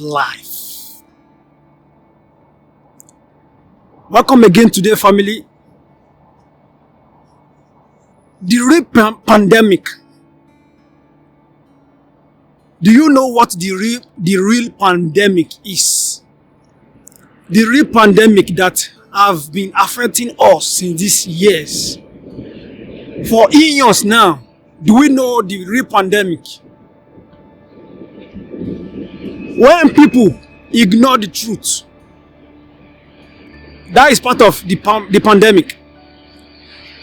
life. Welcome again today, family. The real pandemic. Do you know what the real pandemic is? The real pandemic that have been affecting us since these years. For eons now, do we know the real pandemic? When people ignore the truth, that is part of the pandemic.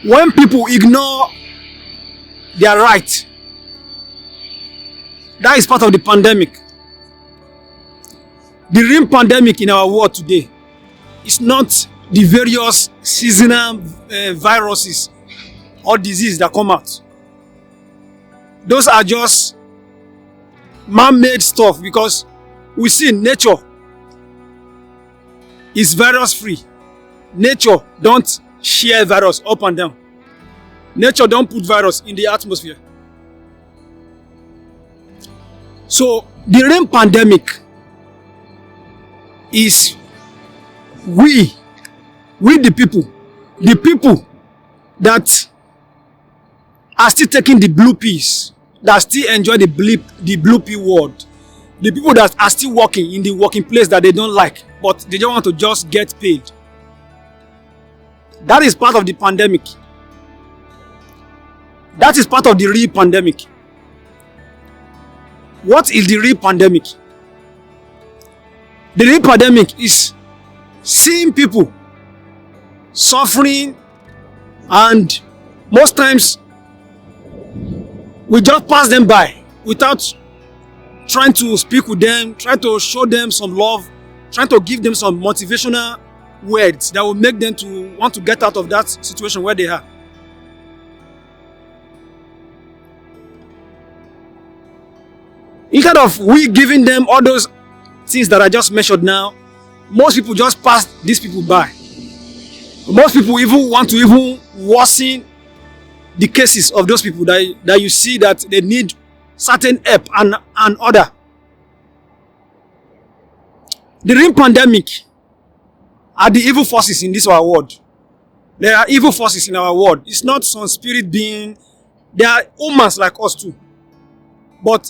When people ignore their right, that is part of the pandemic. The real pandemic in our world today is not the various seasonal viruses or diseases that come out. Those are just man-made stuff, because we see nature is virus-free. Nature don't share virus up and down. Nature don't put virus in the atmosphere. So the real pandemic is we the people that are still taking the blue pills, that still enjoy the blue pill world, the people that are still working in the working place that they don't like, but they don't want to just get paid. That is part of the pandemic. That is part of the real pandemic. What is the real pandemic? The real pandemic is seeing people suffering, and most times we just pass them by without trying to speak with them, trying to show them some love, trying to give them some motivational words that will make them to want to get out of that situation where they are. Instead of we giving them all those things that I just mentioned now, most people just pass these people by. Most people even want to even worsen the cases of those people that you see that they need certain help and order. The real pandemic are the evil forces in this our world. There are evil forces in our world. It's not some spirit being. They are humans like us too. But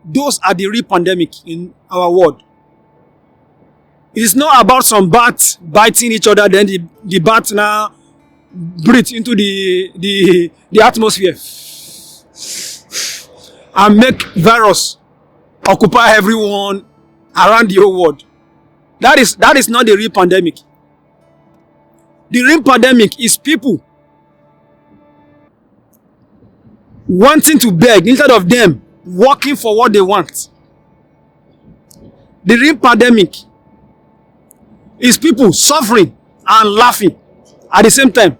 those are the real pandemic in our world. It is not about some bats biting each other, then the bat now breathe into the atmosphere and make virus occupy everyone around the whole world. That is not the real pandemic. The real pandemic is people wanting to beg instead of them working for what they want. The real pandemic is people suffering and laughing at the same time.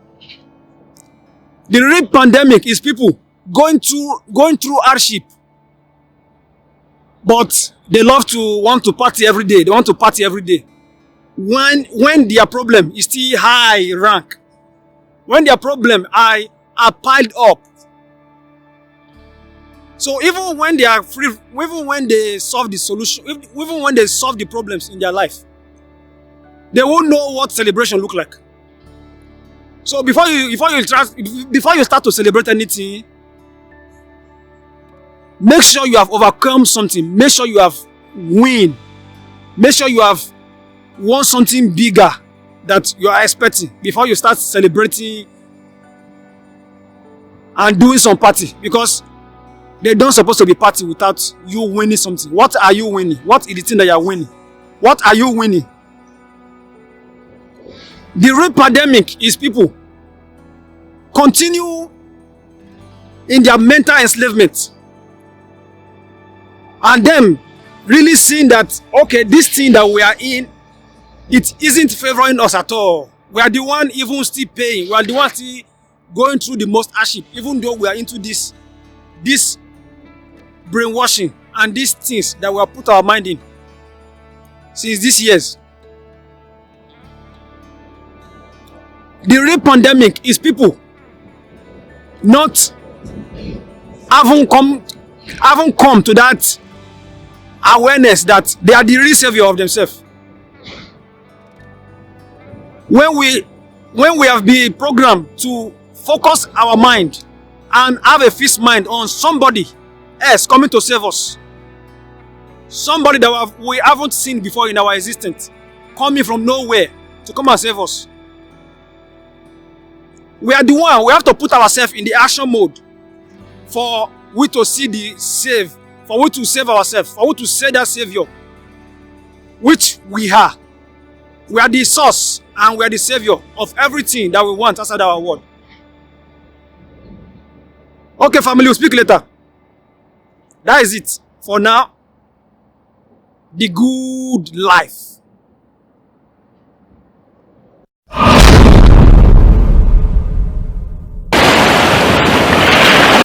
The real pandemic is people going through hardship, but they love to want to party every day. They want to party every day. When their problem is still high rank, when their problem are piled up. So even when they are free, even when they solve the solution, even when they solve the problems in their life, they won't know what celebration look like. So before you start to celebrate anything, make sure you have overcome something. Make sure you have win. Make sure you have won something bigger that you are expecting before you start celebrating and doing some party, because they don't supposed to be party without you winning something. What are you winning? What is the thing that you are winning? What are you winning? The real pandemic is people continue in their mental enslavement, and them really seeing that, okay, this thing that we are in, it isn't favoring us at all. We are the one even still paying. We are the one still going through the most hardship, even though we are into this brainwashing and these things that we have put our mind in since these years. The real pandemic is people not haven't come to that awareness that they are the real savior of themselves. When we have been programmed to focus our mind and have a fixed mind on somebody else coming to save us, somebody that we haven't seen before in our existence, coming from nowhere to come and save us. We are the one, we have to put ourselves in the action mode for we to see the save, for we to save ourselves, for we to save that savior, which we are. We are the source and we are the savior of everything that we want outside our world. Okay, family, we'll speak later. That is it for now. The good life.